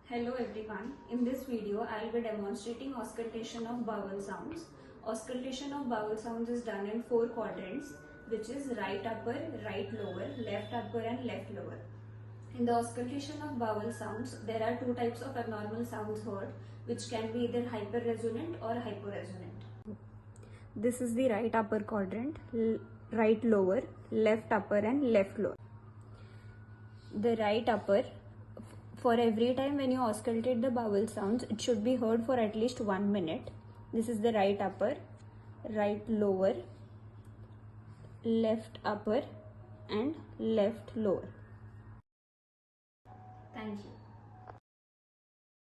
Hello everyone, in this video I will be demonstrating auscultation of bowel sounds. Auscultation of bowel sounds is done in 4 quadrants, which is right upper, right lower, left upper and left lower. In the auscultation of bowel sounds, there are 2 types of abnormal sounds heard, which can be either hyperresonant or hyporesonant. This is the right upper quadrant, right lower, left upper and left lower. The right upper, for every time when you auscultate the bowel sounds, it should be heard for at least 1 minute. This is the right upper, right lower, left upper and left lower. Thank you.